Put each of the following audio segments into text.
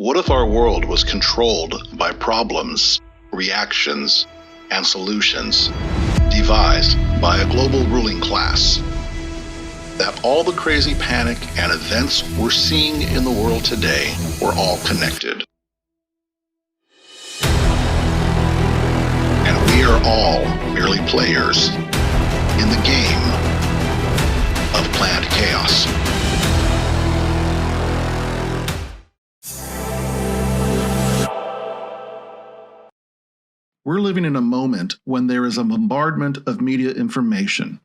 What if our world was controlled by problems, reactions, and solutions devised by a global ruling class? That all the crazy panic and events we're seeing in the world today were all connected. And we are all merely players in the game of planned chaos. We're living in a moment when there is a bombardment of media information.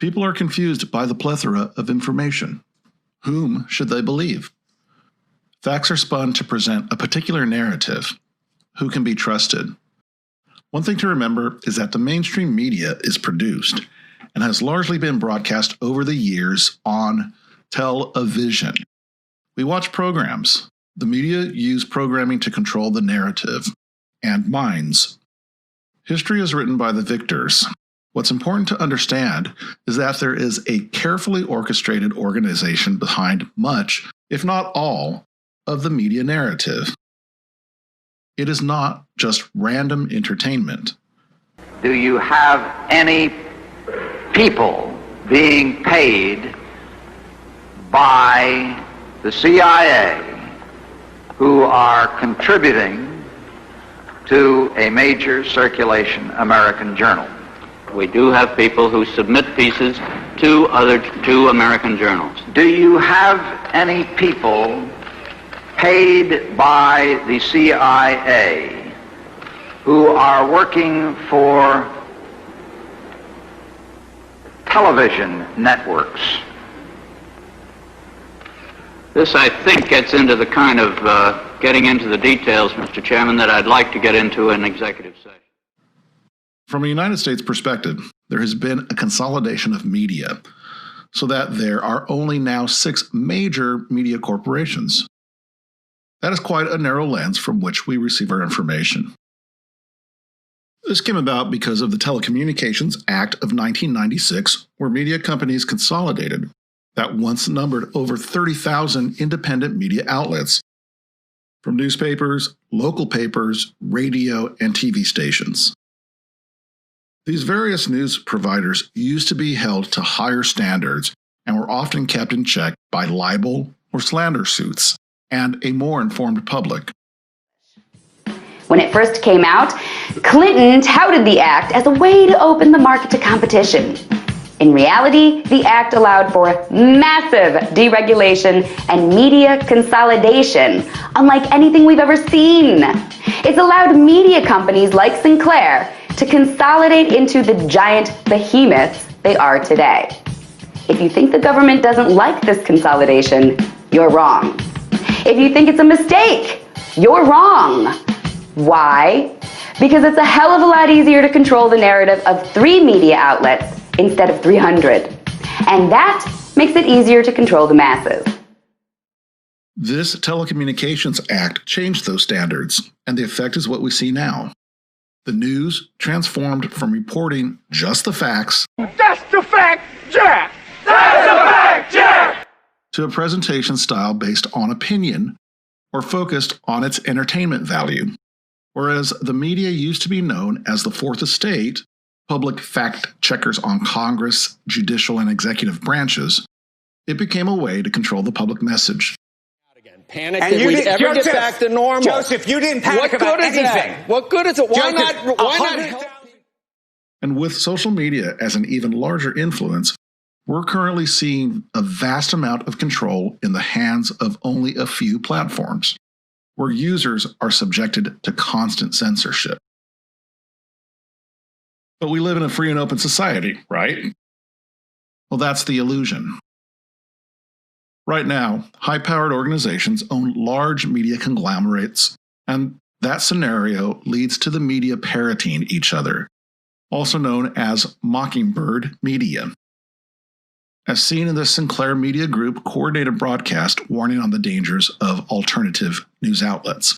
People are confused by the plethora of information. Whom should they believe? Facts are spun to present a particular narrative. Who can be trusted? One thing to remember is that the mainstream media is produced and has largely been broadcast over the years on television. We watch programs. The media use programming to control the narrative and minds. History is written by the victors. What's important to understand is that there is a carefully orchestrated organization behind much, if not all, of the media narrative. It is not just random entertainment. Do you have any people being paid by the CIA who are contributing to a major circulation American journal? We do have people who submit pieces to American journals. Do you have any people paid by the CIA who are working for television networks? This, I think, gets into the kind of getting into the details, Mr. Chairman, that I'd like to get into in executive session. From a United States perspective, there has been a consolidation of media so that there are only now 6 major media corporations. That is quite a narrow lens from which we receive our information. This came about because of the Telecommunications Act of 1996, where media companies consolidated that once numbered over 30,000 independent media outlets, from newspapers, local papers, radio, and TV stations. These various news providers used to be held to higher standards and were often kept in check by libel or slander suits and a more informed public. When it first came out, Clinton touted the act as a way to open the market to competition. In reality, the act allowed for massive deregulation and media consolidation, unlike anything we've ever seen. It's allowed media companies like Sinclair to consolidate into the giant behemoths they are today. If you think the government doesn't like this consolidation, you're wrong. If you think it's a mistake, you're wrong. Why? Because it's a hell of a lot easier to control the narrative of 3 media outlets instead of 300. And that makes it easier to control the masses. This Telecommunications Act changed those standards, and the effect is what we see now. The news transformed from reporting just the facts. That's the fact, Jack! That's the fact, Jack! To a presentation style based on opinion or focused on its entertainment value. Whereas the media used to be known as the Fourth Estate, public fact checkers on Congress, judicial, and executive branches, it became a way to control the public message. Panic that we'd ever get back to normal. Joseph, you didn't panic about anything. That? What good is it? Why not help? And with social media as an even larger influence, we're currently seeing a vast amount of control in the hands of only a few platforms, where users are subjected to constant censorship. But we live in a free and open society, right? Well, that's the illusion. Right now, high-powered organizations own large media conglomerates, and that scenario leads to the media parroting each other, also known as mockingbird media. As seen in the Sinclair Media Group coordinated broadcast warning on the dangers of alternative news outlets.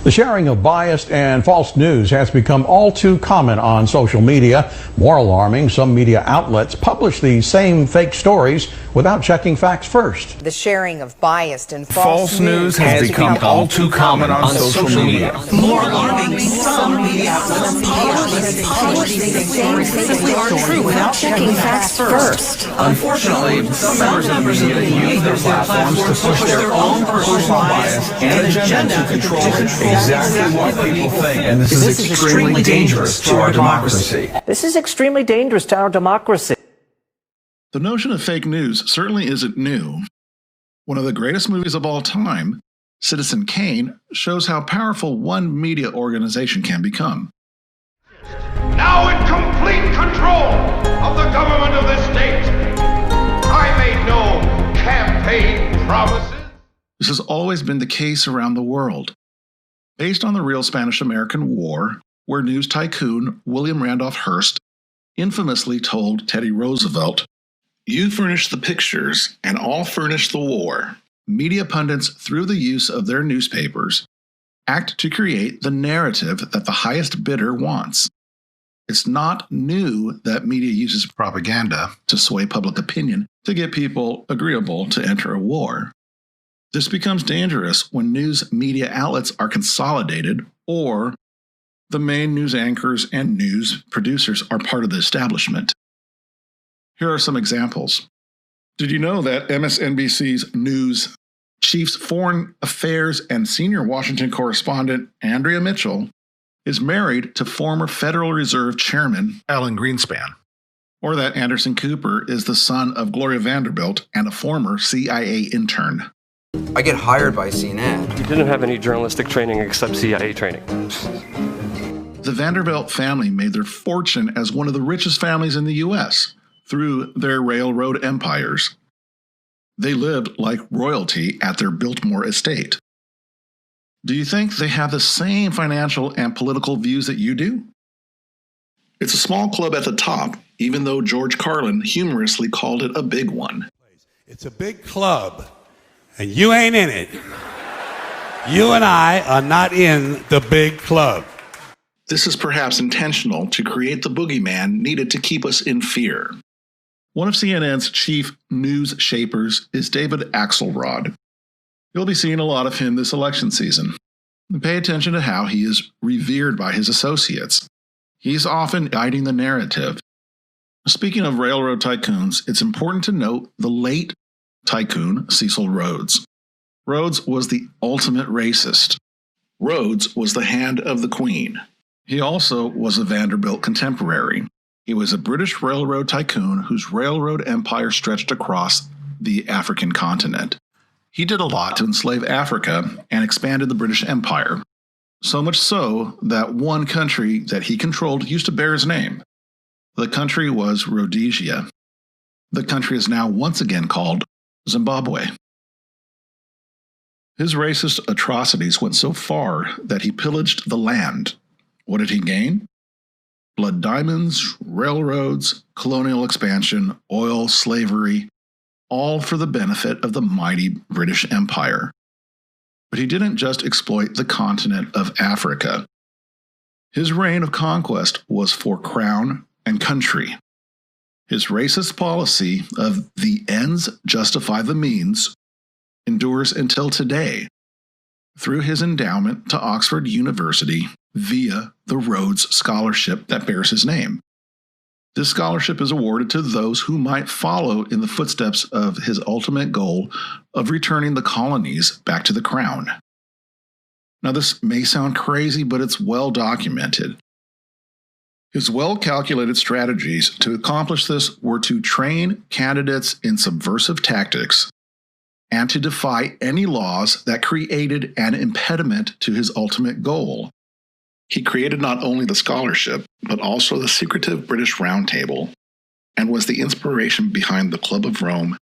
The sharing of biased and false news has become all too common on social media. More alarming, some media outlets publish these same fake stories without checking facts first. The sharing of biased and false news has become all too common on social media. More alarming, some media outlets publish these same fake stories without checking facts first. Unfortunately, some members of the media use their platforms to push their own personal bias and agenda to control exactly what people think, and this is extremely dangerous to our democracy. This is extremely dangerous to our democracy. The notion of fake news certainly isn't new. One of the greatest movies of all time, Citizen Kane, shows how powerful one media organization can become. Now in complete control of the government of this state, I made no campaign promises. This has always been the case around the world. Based on the real Spanish-American War, where news tycoon William Randolph Hearst infamously told Teddy Roosevelt, "You furnish the pictures, and I'll furnish the war." Media pundits, through the use of their newspapers, act to create the narrative that the highest bidder wants. It's not new that media uses propaganda to sway public opinion to get people agreeable to enter a war. This becomes dangerous when news media outlets are consolidated or the main news anchors and news producers are part of the establishment. Here are some examples. Did you know that MSNBC's news chief's foreign affairs and senior Washington correspondent Andrea Mitchell is married to former Federal Reserve Chairman Alan Greenspan? Or that Anderson Cooper is the son of Gloria Vanderbilt and a former CIA intern? I get hired by CNN. You didn't have any journalistic training except CIA training. The Vanderbilt family made their fortune as one of the richest families in the U.S. through their railroad empires. They lived like royalty at their Biltmore estate. Do you think they have the same financial and political views that you do? It's a small club at the top, even though George Carlin humorously called it a big one. It's a big club. And you ain't in it. You and I are not in the big club. This is perhaps intentional to create the boogeyman needed to keep us in fear. One of CNN's chief news shapers is David Axelrod. You'll be seeing a lot of him this election season. Pay attention to how he is revered by his associates. He's often guiding the narrative. Speaking of railroad tycoons, it's important to note the late tycoon Cecil Rhodes. Rhodes was the ultimate racist. Rhodes was the hand of the Queen. He also was a Vanderbilt contemporary. He was a British railroad tycoon whose railroad empire stretched across the African continent. He did a lot to enslave Africa and expanded the British Empire, so much so that one country that he controlled used to bear his name. The country was Rhodesia. The country is now once again called Zimbabwe. His racist atrocities went so far that he pillaged the land. What did he gain? Blood diamonds, railroads, colonial expansion, oil, slavery, all for the benefit of the mighty British Empire. But he didn't just exploit the continent of Africa. His reign of conquest was for crown and country. His racist policy of the ends justify the means endures until today through his endowment to Oxford University via the Rhodes Scholarship that bears his name. This scholarship is awarded to those who might follow in the footsteps of his ultimate goal of returning the colonies back to the crown. Now, this may sound crazy, but it's well documented. His well-calculated strategies to accomplish this were to train candidates in subversive tactics and to defy any laws that created an impediment to his ultimate goal. He created not only the scholarship, but also the secretive British Round Table, and was the inspiration behind the Club of Rome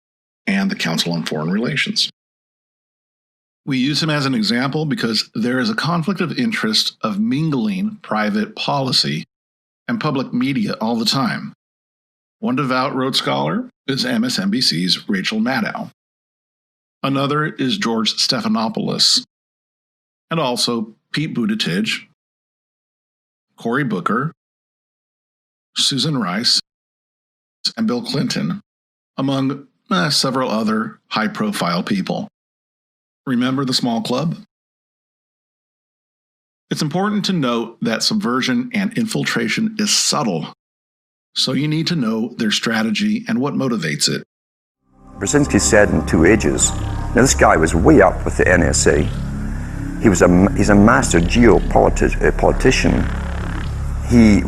and the Council on Foreign Relations. We use him as an example because there is a conflict of interest of mingling private policy and public media all the time. One devout Rhodes Scholar is MSNBC's Rachel Maddow. Another is George Stephanopoulos, and also Pete Buttigieg, Cory Booker, Susan Rice, and Bill Clinton, among several other high-profile people. Remember the small club? It's important to note that subversion and infiltration is subtle, so you need to know their strategy and what motivates it. Brzezinski said in 2 Ages, now this guy was way up with the NSA. He's a master geopolitician. He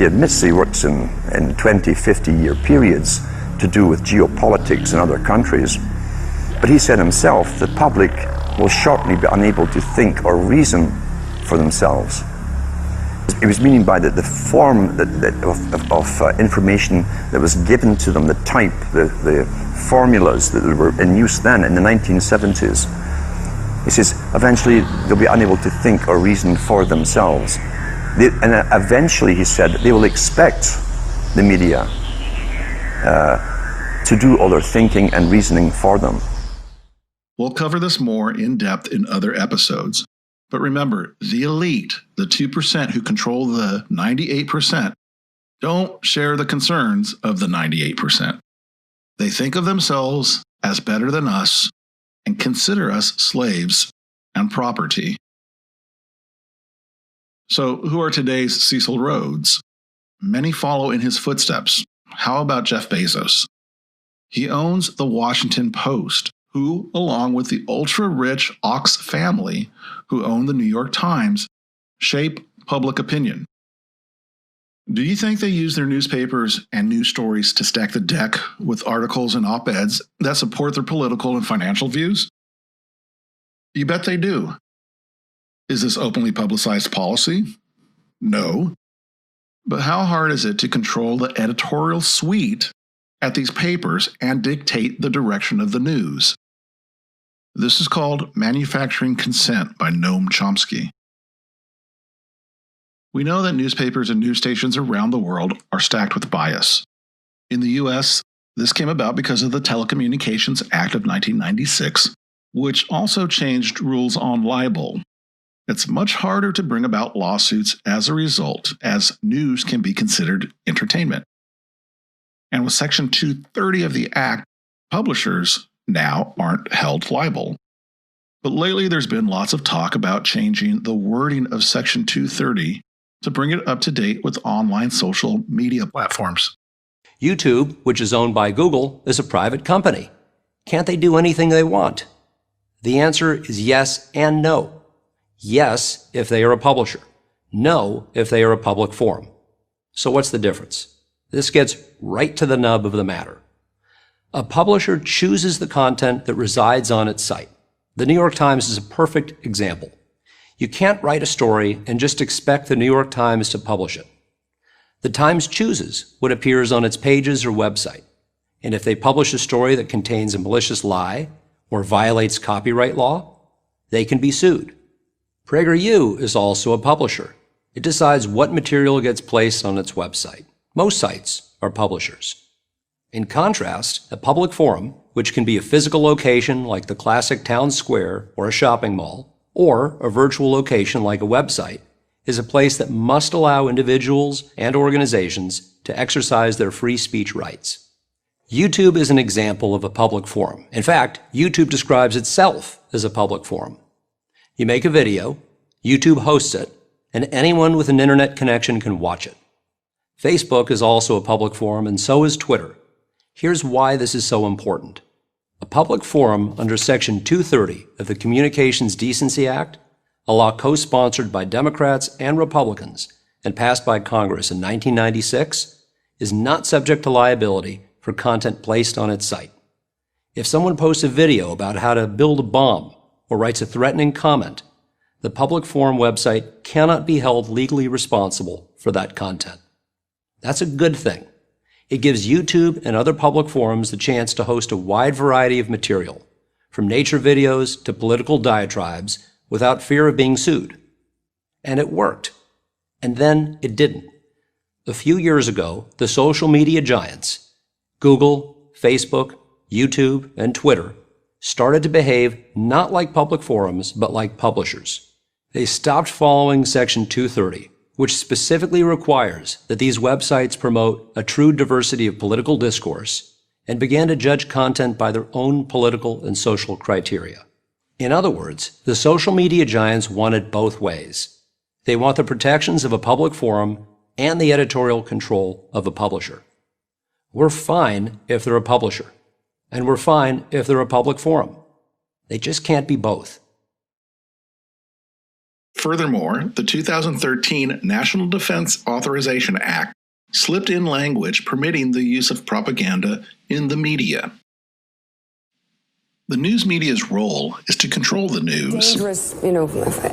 admits he works in 20, 50-year periods to do with geopolitics in other countries. But he said himself, the public will shortly be unable to think or reason for themselves. He was meaning by the form of information that was given to them, the type, the formulas that were in use then in the 1970s. He says, eventually they'll be unable to think or reason for themselves. And eventually, he said, they will expect the media to do all their thinking and reasoning for them. We'll cover this more in depth in other episodes. But remember, the elite, the 2% who control the 98%, don't share the concerns of the 98%. They think of themselves as better than us and consider us slaves and property. So, who are today's Cecil Rhodes? Many follow in his footsteps. How about Jeff Bezos? He owns the Washington Post, who, along with the ultra-rich Ox family, who own the New York Times, shape public opinion. Do you think they use their newspapers and news stories to stack the deck with articles and op-eds that support their political and financial views? You bet they do. Is this openly publicized policy? No. But how hard is it to control the editorial suite at these papers and dictate the direction of the news? This is called manufacturing consent by Noam Chomsky. We know that newspapers and news stations around the world are stacked with bias. In the US, this came about because of the Telecommunications Act of 1996, which also changed rules on libel. It's much harder to bring about lawsuits as a result, as news can be considered entertainment. And with Section 230 of the Act, publishers now aren't held liable. But lately there's been lots of talk about changing the wording of Section 230 to bring it up to date with online social media platforms. YouTube, which is owned by Google, is a private company. Can't they do anything they want? The answer is yes and no. Yes, if they are a publisher. No, if they are a public forum. So what's the difference? This gets right to the nub of the matter. A publisher chooses the content that resides on its site. The New York Times is a perfect example. You can't write a story and just expect the New York Times to publish it. The Times chooses what appears on its pages or website. And if they publish a story that contains a malicious lie or violates copyright law, they can be sued. PragerU is also a publisher. It decides what material gets placed on its website. Most sites are publishers. In contrast, a public forum, which can be a physical location like the classic town square or a shopping mall, or a virtual location like a website, is a place that must allow individuals and organizations to exercise their free speech rights. YouTube is an example of a public forum. In fact, YouTube describes itself as a public forum. You make a video, YouTube hosts it, and anyone with an internet connection can watch it. Facebook is also a public forum, and so is Twitter. Here's why this is so important. A public forum under Section 230 of the Communications Decency Act, a law co-sponsored by Democrats and Republicans and passed by Congress in 1996, is not subject to liability for content placed on its site. If someone posts a video about how to build a bomb or writes a threatening comment, the public forum website cannot be held legally responsible for that content. That's a good thing. It gives YouTube and other public forums the chance to host a wide variety of material, from nature videos to political diatribes, without fear of being sued. And it worked. And then it didn't. A few years ago, the social media giants, Google, Facebook, YouTube, and Twitter, started to behave not like public forums, but like publishers. They stopped following Section 230, which specifically requires that these websites promote a true diversity of political discourse, and began to judge content by their own political and social criteria. In other words, the social media giants want it both ways. They want the protections of a public forum and the editorial control of a publisher. We're fine if they're a publisher, and we're fine if they're a public forum. They just can't be both. Furthermore, the 2013 National Defense Authorization Act slipped in language permitting the use of propaganda in the media. The news media's role is to control the news. Dangerous,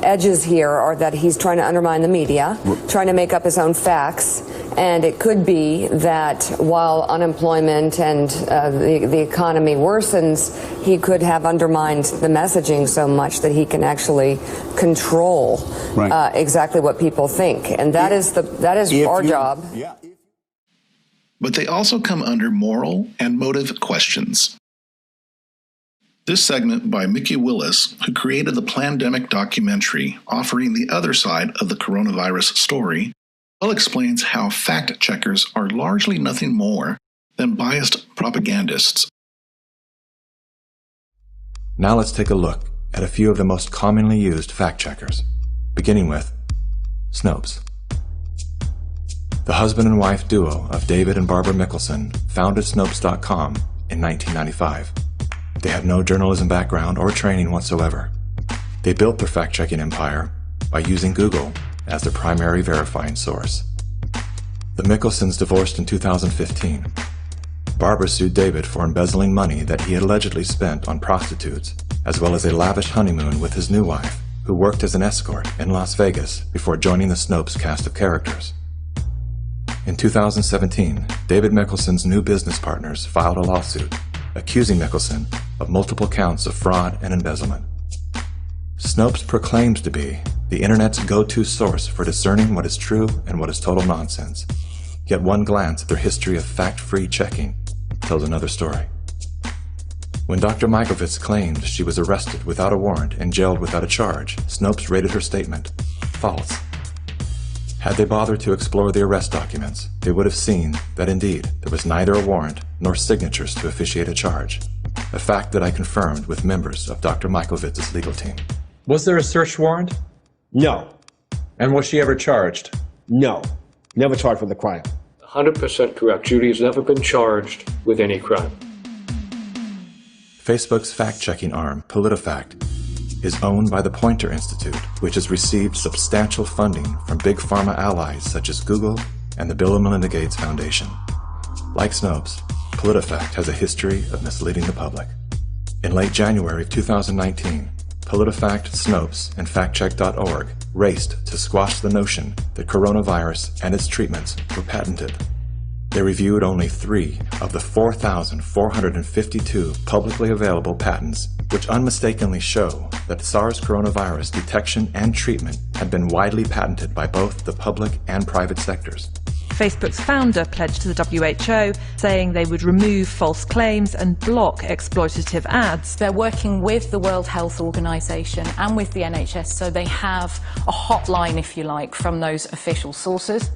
edges here are that he's trying to undermine the media, trying to make up his own facts, and it could be that while unemployment and the economy worsens, he could have undermined the messaging so much that he can actually control exactly what people think, and that is our job. Yeah. But they also come under moral and motive questions. This segment by Mickey Willis, who created the Plandemic documentary offering the other side of the coronavirus story, well explains how fact-checkers are largely nothing more than biased propagandists. Now let's take a look at a few of the most commonly used fact-checkers, beginning with Snopes. The husband and wife duo of David and Barbara Mickelson founded Snopes.com in 1995. They have no journalism background or training whatsoever. They built their fact-checking empire by using Google as their primary verifying source. The Mickelsons divorced in 2015. Barbara sued David for embezzling money that he allegedly spent on prostitutes, as well as a lavish honeymoon with his new wife, who worked as an escort in Las Vegas before joining the Snopes cast of characters. In 2017, David Mickelson's new business partners filed a lawsuit accusing Mickelson of multiple counts of fraud and embezzlement. Snopes proclaims to be the internet's go-to source for discerning what is true and what is total nonsense. Yet one glance at their history of fact-free checking tells another story. When Dr. Mikovits claimed she was arrested without a warrant and jailed without a charge, Snopes rated her statement false. Had they bothered to explore the arrest documents, they would have seen that indeed there was neither a warrant nor signatures to officiate a charge, a fact that I confirmed with members of Dr. Mikovits' legal team. Was there a search warrant? No. And was she ever charged? No. Never charged with a crime. 100% correct. Judy has never been charged with any crime. Facebook's fact-checking arm, PolitiFact, is owned by the Poynter Institute, which has received substantial funding from big pharma allies such as Google and the Bill and Melinda Gates Foundation. Like Snopes, PolitiFact has a history of misleading the public. In late January of 2019, PolitiFact, Snopes, and FactCheck.org raced to squash the notion that coronavirus and its treatments were patented. They reviewed only 3 of the 4,452 publicly available patents, which unmistakably show that SARS coronavirus detection and treatment had been widely patented by both the public and private sectors. Facebook's founder pledged to the WHO, saying they would remove false claims and block exploitative ads. They're working with the World Health Organization and with the NHS, so they have a hotline, if you like, from those official sources.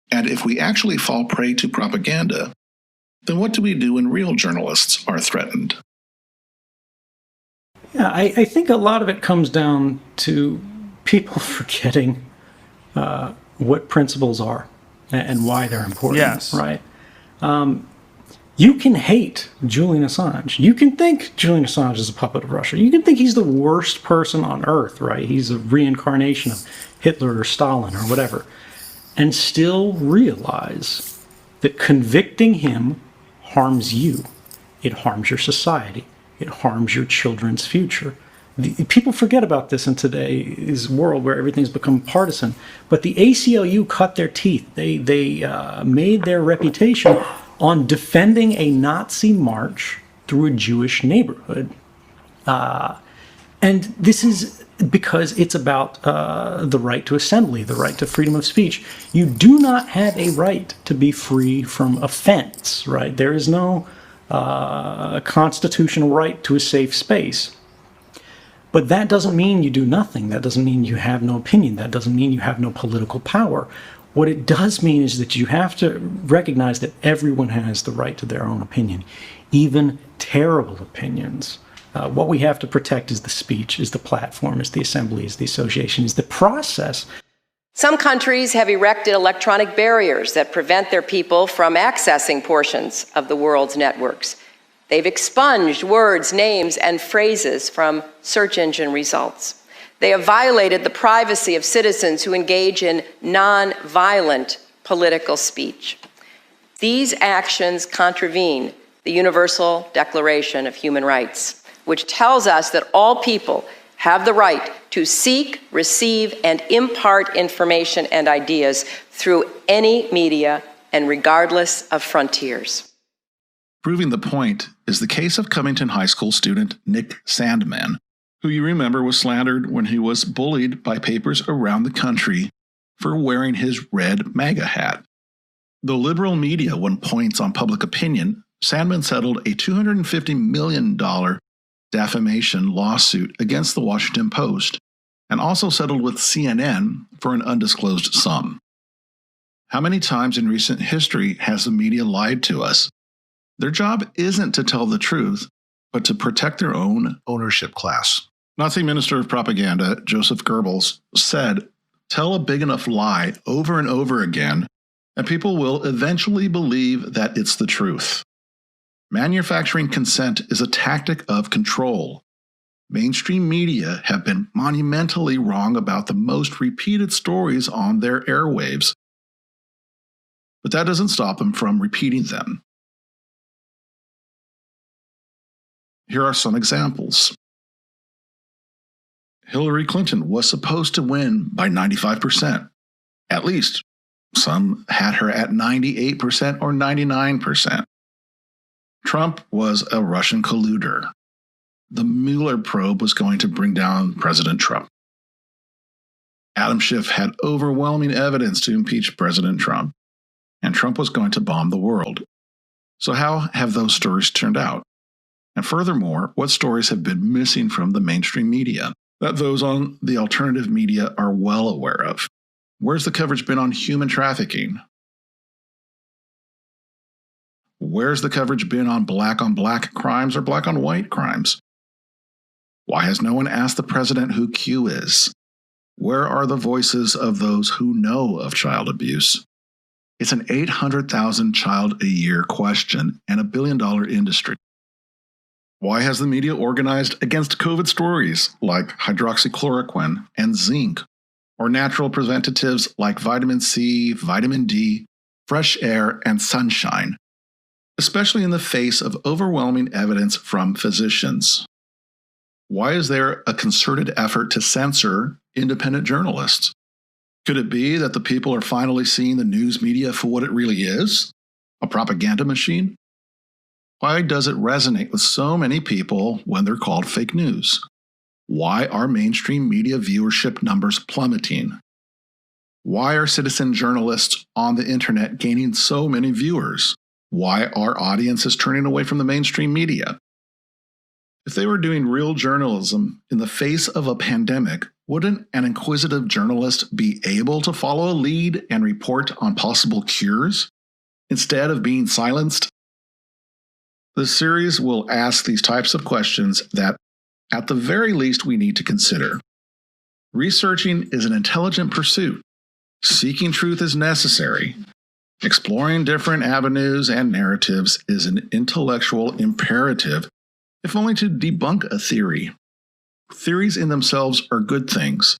And if we actually fall prey to propaganda, then what do we do when real journalists are threatened? Yeah, I think a lot of it comes down to people forgetting what principles are and why they're important. Yes. Right? You can hate Julian Assange. You can think Julian Assange is a puppet of Russia. You can think he's the worst person on earth, right? He's a reincarnation of Hitler or Stalin or whatever. And still realize that convicting him harms you. It harms your society. It harms your children's future. People forget about this in today's world where everything's become partisan. But the ACLU cut their teeth. They made their reputation on defending a Nazi march through a Jewish neighborhood. And this is because it's about the right to assembly, the right to freedom of speech. You do not have a right to be free from offense, right? There is no constitutional right to a safe space. But that doesn't mean you do nothing. That doesn't mean you have no opinion. That doesn't mean you have no political power. What it does mean is that you have to recognize that everyone has the right to their own opinion, even terrible opinions. What we have to protect is the speech, is the platform, is the assembly, is the association, is the process. Some countries have erected electronic barriers that prevent their people from accessing portions of the world's networks. They've expunged words, names, and phrases from search engine results. They have violated the privacy of citizens who engage in non-violent political speech. These actions contravene the Universal Declaration of Human Rights, which tells us that all people have the right to seek, receive, and impart information and ideas through any media and regardless of frontiers. Proving the point is the case of Covington High School student Nick Sandman, who you remember was slandered when he was bullied by papers around the country for wearing his red MAGA hat. Though liberal media won points on public opinion, Sandman settled a $250 million defamation lawsuit against the Washington Post and also settled with CNN for an undisclosed sum. How many times in recent history has the media lied to us? Their job isn't to tell the truth, but to protect their own ownership class. Nazi Minister of Propaganda Joseph Goebbels said, "Tell a big enough lie over and over again, and people will eventually believe that it's the truth." Manufacturing consent is a tactic of control. Mainstream media have been monumentally wrong about the most repeated stories on their airwaves. But that doesn't stop them from repeating them. Here are some examples. Hillary Clinton was supposed to win by 95%. At least. Some had her at 98% or 99%. Trump was a Russian colluder. The Mueller probe was going to bring down President Trump. Adam Schiff had overwhelming evidence to impeach President Trump, and Trump was going to bomb the world. So how have those stories turned out? And furthermore, what stories have been missing from the mainstream media that those on the alternative media are well aware of? Where's the coverage been on human trafficking? Where's the coverage been on black crimes or black on white crimes? Why has no one asked the president who Q is? Where are the voices of those who know of child abuse? It's an 800,000 child a year question and $1 billion industry. Why has the media organized against COVID stories like hydroxychloroquine and zinc, or natural preventatives like vitamin C, vitamin D, fresh air, and sunshine, especially in the face of overwhelming evidence from physicians? Why is there a concerted effort to censor independent journalists? Could it be that the people are finally seeing the news media for what it really is? A propaganda machine? Why does it resonate with so many people when they're called fake news? Why are mainstream media viewership numbers plummeting? Why are citizen journalists on the internet gaining so many viewers? Why are audiences turning away from the mainstream media? If they were doing real journalism in the face of a pandemic, wouldn't an inquisitive journalist be able to follow a lead and report on possible cures instead of being silenced? This series will ask these types of questions that, at the very least, we need to consider. Researching is an intelligent pursuit. Seeking truth is necessary. Exploring different avenues and narratives is an intellectual imperative, if only to debunk a theory. Theories in themselves are good things.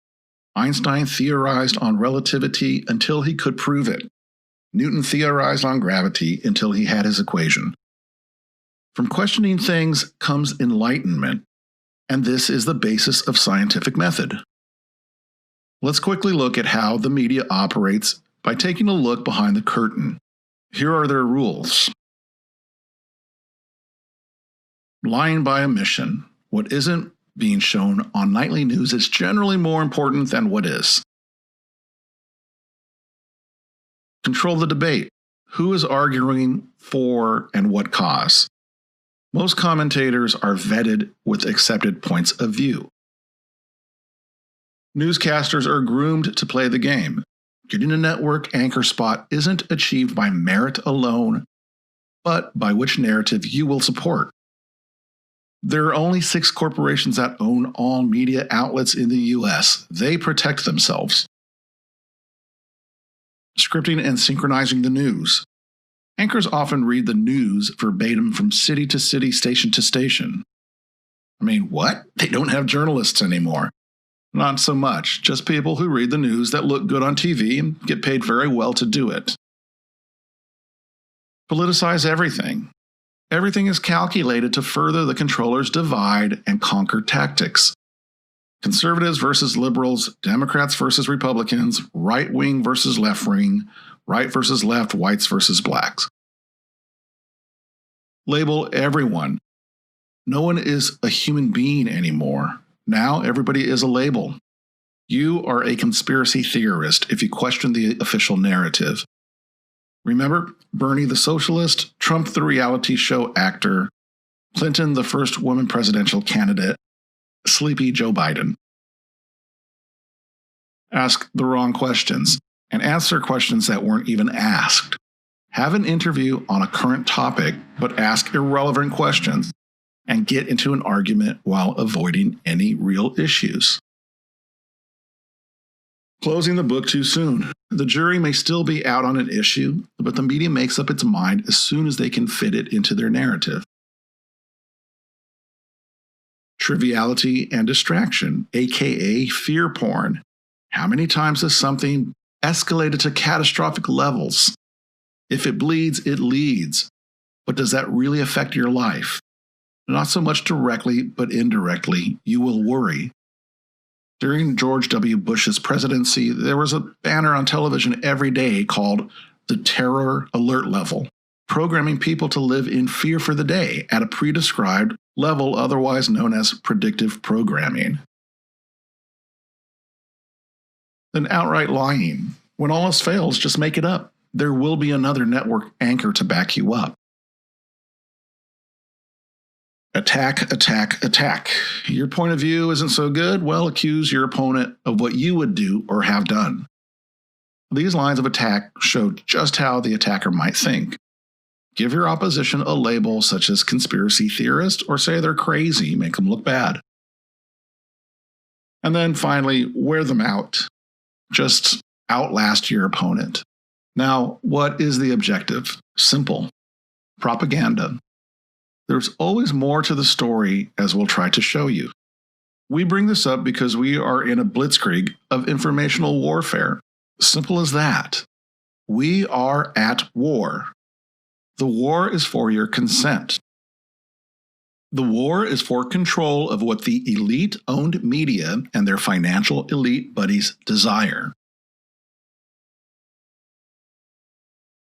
Einstein theorized on relativity until he could prove it. Newton theorized on gravity until he had his equation. From questioning things comes enlightenment, and this is the basis of scientific method. Let's quickly look at how the media operates by taking a look behind the curtain. Here are their rules. Lying by omission. What isn't being shown on nightly news is generally more important than what is. Control the debate. Who is arguing for and what cause? Most commentators are vetted with accepted points of view. Newscasters are groomed to play the game. Getting a network anchor spot isn't achieved by merit alone, but by which narrative you will support. There are only 6 corporations that own all media outlets in the U.S. They protect themselves. Scripting and synchronizing the news. Anchors often read the news verbatim from city to city, station to station. I mean, what? They don't have journalists anymore. Not so much, just people who read the news that look good on TV and get paid very well to do it. Politicize everything. Everything is calculated to further the controller's divide and conquer tactics. Conservatives versus liberals, Democrats versus Republicans, right wing versus left wing, right versus left, whites versus blacks. Label everyone. No one is a human being anymore. Now everybody is a label. You are a conspiracy theorist if you question the official narrative. Remember Bernie the socialist, Trump the reality show actor, Clinton the first woman presidential candidate, sleepy Joe Biden. Ask the wrong questions and answer questions that weren't even asked. Have an interview on a current topic, but ask irrelevant questions and get into an argument while avoiding any real issues. Closing the book too soon. The jury may still be out on an issue, but the media makes up its mind as soon as they can fit it into their narrative. Triviality and distraction, aka fear porn. How many times has something escalated to catastrophic levels? If it bleeds, it leads. But does that really affect your life? Not so much directly, but indirectly, you will worry. During George W. Bush's presidency, there was a banner on television every day called the Terror Alert Level, programming people to live in fear for the day at a pre-described level otherwise known as predictive programming. Then outright lying. When all else fails, just make it up. There will be another network anchor to back you up. Attack, attack, attack. Your point of view isn't so good? Well, accuse your opponent of what you would do or have done. These lines of attack show just how the attacker might think. Give your opposition a label such as conspiracy theorist or say they're crazy, make them look bad. And then finally, wear them out. Just outlast your opponent. Now, what is the objective? Simple. Propaganda. There's always more to the story, as we'll try to show you. We bring this up because we are in a blitzkrieg of informational warfare. Simple as that. We are at war. The war is for your consent. The war is for control of what the elite-owned media and their financial elite buddies desire.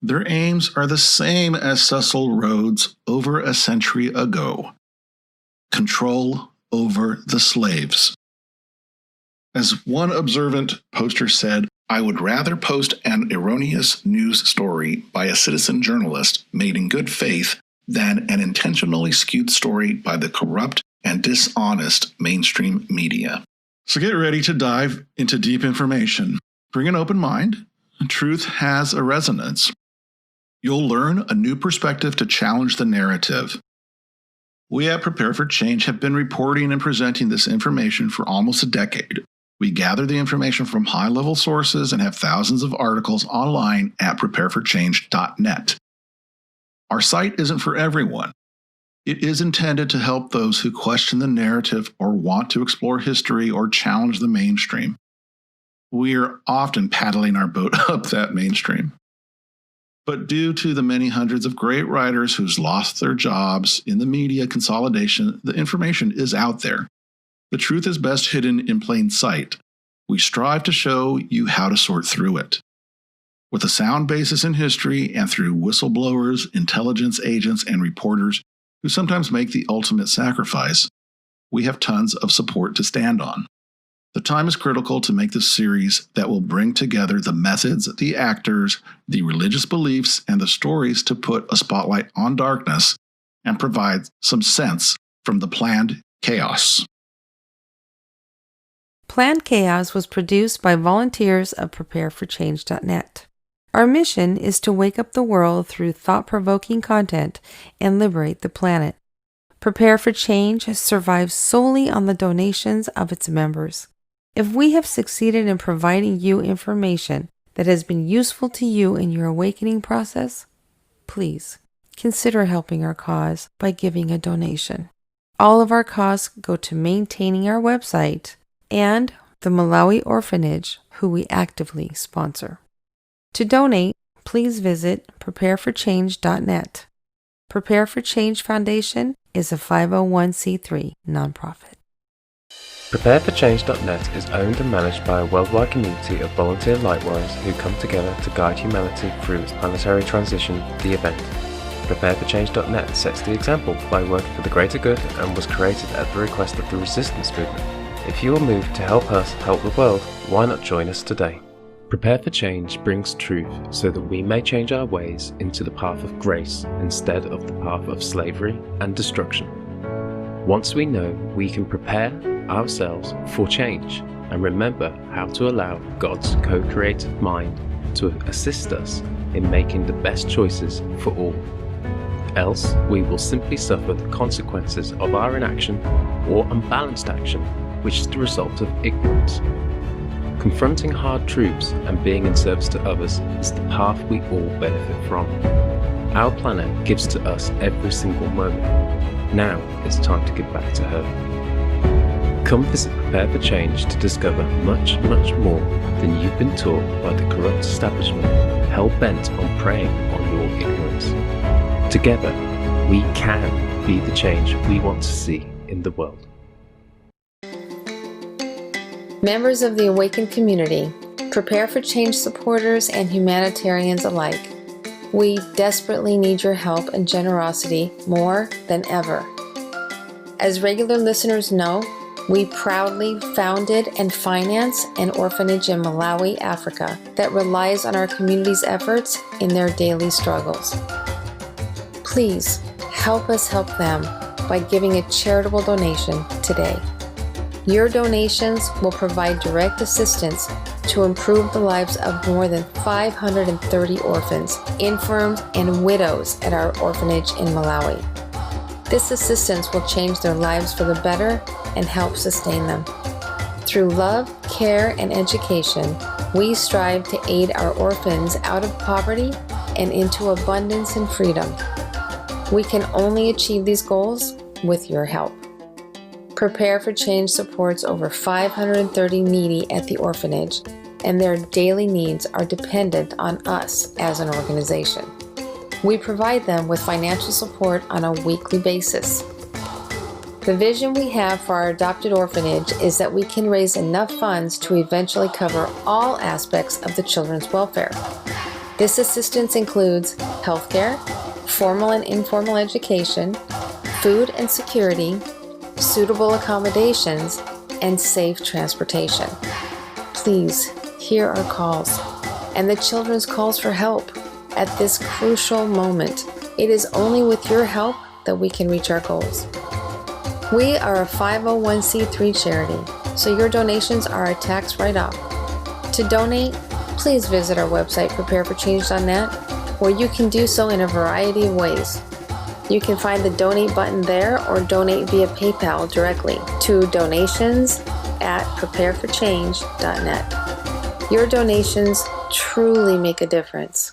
Their aims are the same as Cecil Rhodes' over a century ago. Control over the slaves. As one observant poster said, I would rather post an erroneous news story by a citizen journalist made in good faith than an intentionally skewed story by the corrupt and dishonest mainstream media. So get ready to dive into deep information. Bring an open mind. Truth has a resonance. You'll learn a new perspective to challenge the narrative. We at Prepare for Change have been reporting and presenting this information for almost a decade. We gather the information from high-level sources and have thousands of articles online at prepareforchange.net. Our site isn't for everyone. It is intended to help those who question the narrative or want to explore history or challenge the mainstream. We are often paddling our boat up that mainstream. But due to the many hundreds of great writers who's lost their jobs in the media consolidation, the information is out there. The truth is best hidden in plain sight. We strive to show you how to sort through it. With a sound basis in history and through whistleblowers, intelligence agents, and reporters who sometimes make the ultimate sacrifice, we have tons of support to stand on. The time is critical to make this series that will bring together the methods, the actors, the religious beliefs, and the stories to put a spotlight on darkness and provide some sense from the planned chaos. Planned Chaos was produced by volunteers of prepareforchange.net. Our mission is to wake up the world through thought-provoking content and liberate the planet. Prepare for Change survives solely on the donations of its members. If we have succeeded in providing you information that has been useful to you in your awakening process, please consider helping our cause by giving a donation. All of our costs go to maintaining our website and the Malawi Orphanage, who we actively sponsor. To donate, please visit prepareforchange.net. Prepare for Change Foundation is a 501c3 nonprofit. PrepareForChange.net is owned and managed by a worldwide community of volunteer lightworkers who come together to guide humanity through its planetary transition, the event. PrepareForChange.net sets the example by working for the greater good and was created at the request of the resistance movement. If you are moved to help us help the world, why not join us today? Prepare for Change brings truth so that we may change our ways into the path of grace instead of the path of slavery and destruction. Once we know, we can prepare ourselves for change and remember how to allow God's co-creative mind to assist us in making the best choices for all. Else, we will simply suffer the consequences of our inaction or unbalanced action, which is the result of ignorance. Confronting hard truths and being in service to others is the path we all benefit from. Our planet gives to us every single moment. Now it's time to give back to her. Come visit Prepare for Change to discover much, much more than you've been taught by the corrupt establishment, hell-bent on preying on your ignorance. Together, we can be the change we want to see in the world. Members of the Awakened community, Prepare for Change supporters and humanitarians alike, we desperately need your help and generosity more than ever. As regular listeners know, we proudly founded and finance an orphanage in Malawi, Africa, that relies on our community's efforts in their daily struggles. Please help us help them by giving a charitable donation today. Your donations will provide direct assistance to improve the lives of more than 530 orphans, infirms, and widows at our orphanage in Malawi. This assistance will change their lives for the better and help sustain them. Through love, care, and education, we strive to aid our orphans out of poverty and into abundance and freedom. We can only achieve these goals with your help. Prepare for Change supports over 530 needy at the orphanage, and their daily needs are dependent on us as an organization. We provide them with financial support on a weekly basis. The vision we have for our adopted orphanage is that we can raise enough funds to eventually cover all aspects of the children's welfare. This assistance includes healthcare, formal and informal education, food and security, suitable accommodations, and safe transportation. Please hear our calls and the children's calls for help at this crucial moment. It is only with your help that we can reach our goals. We are a 501c3 charity, so your donations are a tax write-off. To donate, please visit our website, prepareforchange.net, where you can do so in a variety of ways. You can find the donate button there or donate via PayPal directly to donations@prepareforchange.net. Your donations truly make a difference.